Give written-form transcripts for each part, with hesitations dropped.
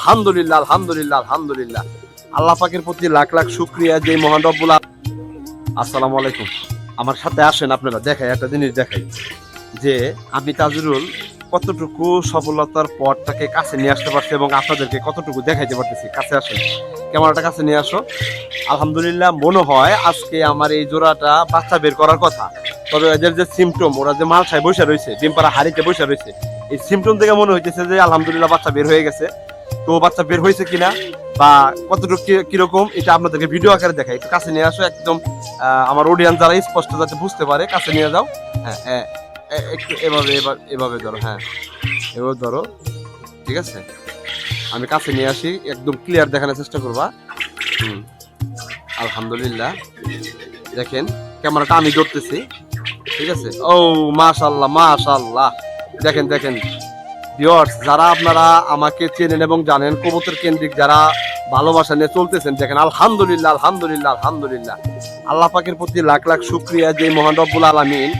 আলহামদুলিল্লাহ আলহামদুলিল্লাহ আলহামদুলিল্লাহ আল্লাহ পাকের প্রতি লাখ লাখ শুকরিয়া যে মহান রব্বুল আসসালামু আলাইকুম। আমার সাথে আসেন, আপনারা দেখাই একটা জিনিস দেখাই যে আমি তাজুরুল কতটুকু সফলতার পথটাকে কাছে নিয়ে আসতে পারছি এবং আপনাদেরকে কতটুকু দেখাইতে পারতেছি। কাছে আসেন, ক্যামেরাটা কাছে নিয়ে আসো। আলহামদুলিল্লাহ মনে হয় আজকে আমার এই জোড়াটা বাচ্চা বের করার কথা, তবে এদের যে সিমটম, ওরা যে মালসায় বসে রয়েছে, ডিমপাড়া হাড়িতে বসে রয়েছে, এই সিমটম থেকে মনে হইতেছে যে আলহামদুলিল্লাহ বাচ্চা বের হয়ে গেছে। তো বাচ্চা বের হয়েছে কিনা বা কতটুকু কিরকম এটা আপনাদেরকে ভিডিও আকারে দেখাই। একটু কাছে নিয়ে আসো, একদম আমার অডিয়েন্স যারা স্পষ্ট যাতে বুঝতে পারে, কাছে নিয়ে যাও। হ্যাঁ হ্যাঁ, একটু এভাবে এভাবে ধরো, হ্যাঁ এভাবে ধরো, ঠিক আছে। আমি কাছে নিয়ে আসি, একদম ক্লিয়ার দেখানোর চেষ্টা করবা। আলহামদুলিল্লাহ দেখেন, ক্যামেরাটা আমি ধরতেছি, ঠিক আছে। ও মাশাআল্লাহ মাশাআল্লাহ, দেখেন দেখেন ভিউয়ার্স, যারা আপনারা আমাকে চেনেন এবং জানেন, কবুতর কেন্দ্রিক যারা ভালোবাসা নিয়ে চলতেছেন, দেখেন আলহামদুলিল্লাহ আলহামদুলিল্লাহ আলহামদুলিল্লাহ আল্লাহ পাকের প্রতি লাখ লাখ শুকরিয়া যে মহান রব্বুল আলামিন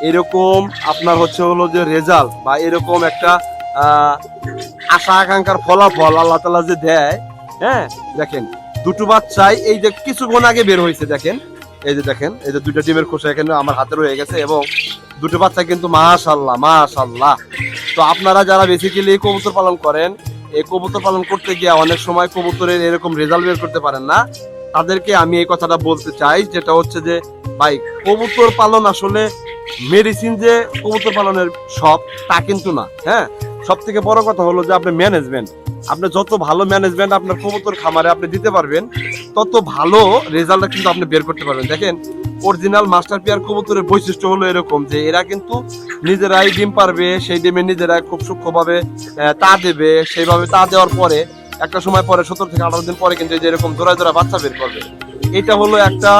এরকম আপনার হচ্ছে হলো যে রেজাল্ট বা এরকম একটা আশা আকাঙ্ক্ষার ফলাফল আল্লাহ তাআলা যে দেয়। হ্যাঁ দেখেন, দুটো বাচ্চাই এই যে কিছুক্ষণ আগে বের হয়েছে, দেখেন এই যে দেখেন, এই যে দুইটা ডিমের খোসা এখানে আমার হাতে রয়ে গেছে এবং দুটো বাচ্চা কিন্তু মাশাআল্লাহ মাশাআল্লাহ। তো আপনারা যারা বেসিক্যালি কবুতর পালন করেন, এই কবুতর পালন করতে গিয়ে অনেক সময় কবুতরের এরকম রেজাল্ট বের করতে পারেন না, তাদেরকে আমি এই কথাটা বলতে চাই, যেটা হচ্ছে যে ভাই, কবুতর পালন আসলে মেডিসিন যে কবুতর পালনের সব তা কিন্তু না। হ্যাঁ, সব থেকে বড় কথা হলো যে আপনি ম্যানেজমেন্ট, আপনি যত ভালো ম্যানেজমেন্ট আপনার কবুতর খামারে আপনি দিতে পারবেন, তত ভালো রেজাল্ট কিন্তু আপনি বের করতে পারবেন। দেখেন, অরিজিনাল মাস্টার পেয়ার কবুতরের বৈশিষ্ট্য হলো এরকম যে এরা কিন্তু নিজেরাই ডিম পারবে, সেই ডিমে নিজেরাই খুব সূক্ষ্মভাবে তা দেবে, সেইভাবে তা দেওয়ার পরে একটা সময় পরে 17 থেকে 18 দিন পরে কিন্তু যেরকম জোড়ায় জোড়া বাচ্চা বের করবে। এটা হলো একটা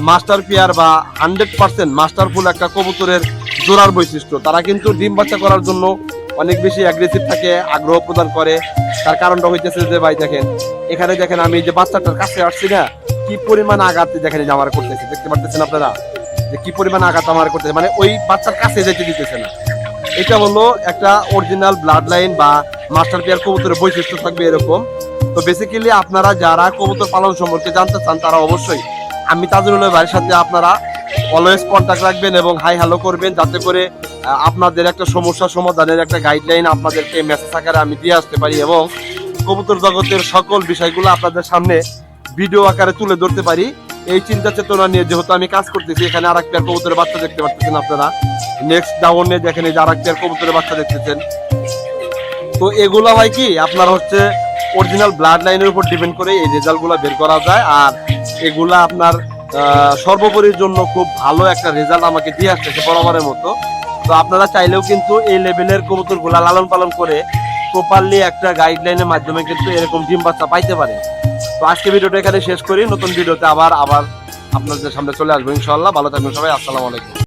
মাস্টার পেয়ার বা 100% মাস্টারফুল একটা কবুতরের জোড়ার বৈশিষ্ট্য। তারা কিন্তু ডিম বাচ্চা করার জন্য অনেক বেশি অ্যাগ্রেসিভ থাকে, আগ্রহ প্রদান করে। তার কারণটা হইতেছে যে ভাই দেখেন, এখানে দেখেন আমি যে বাচ্চাটার কাছে আসছি না, কি পরিমাণ আঘাত দেখেন যে আমার করতেছে, দেখতে পারতেছেন আপনারা যে কি পরিমাণ আঘাত আমার করতেছে, মানে ওই বাচ্চার কাছে যেতে দিতেছে না। এটা হলো একটা অরিজিনাল ব্লাড লাইন বা মাস্টার পেয়ার কবুতরের বৈশিষ্ট্য থাকবে এরকম। তো বেসিক্যালি আপনারা যারা কবুতর পালন সম্পর্কে জানতে চান, তারা অবশ্যই আমি তাজুল ভাইয়ের সাথে আপনারা অলওয়েজ কন্ট্যাক্ট রাখবেন এবং হাই হ্যালো করবেন, যাতে করে আপনাদের একটা সমস্যা সমাধানের একটা গাইডলাইন আপনাদেরকে মেসেজ আকারে আমি দিয়ে আসতে পারি এবং কবুতর জগতের সকল বিষয়গুলো আপনাদের সামনে ভিডিও আকারে তুলে ধরতে পারি। এই চিন্তা চেতনা নিয়ে যেহেতু আমি কাজ করতেছি, এখানে আর একটা কবুতরের বাচ্চা দেখতে পাচ্ছেন আপনারা, নেক্সট ডাউনে দেখেন এই যে আর একটা কবুতরের বাচ্চা দেখতেছেন। তো এগুলা হয় কি আপনার হচ্ছে অরিজিনাল ব্লাড লাইনের উপর ডিপেন্ড করে এই রেজাল্টগুলো বের করা যায়, আর এগুলা আপনার সর্বোপরির জন্য খুব ভালো একটা রেজাল্ট আমাকে দিয়ে আসতেছে বরাবরের মতো। তো আপনারা চাইলেও কিন্তু এই লেভেলের কবুতরগুলা লালন পালন করে প্রপারলি একটা গাইডলাইনের মাধ্যমে কিন্তু এরকম ডিম বাচ্চা পাইতে পারে। তো আজকে ভিডিওটা এখানে শেষ করি, নতুন ভিডিওতে আবার আপনাদের সামনে চলে আসবো ইনশাআল্লাহ। ভালো থাকবেন সবাই, আসসালামু আলাইকুম।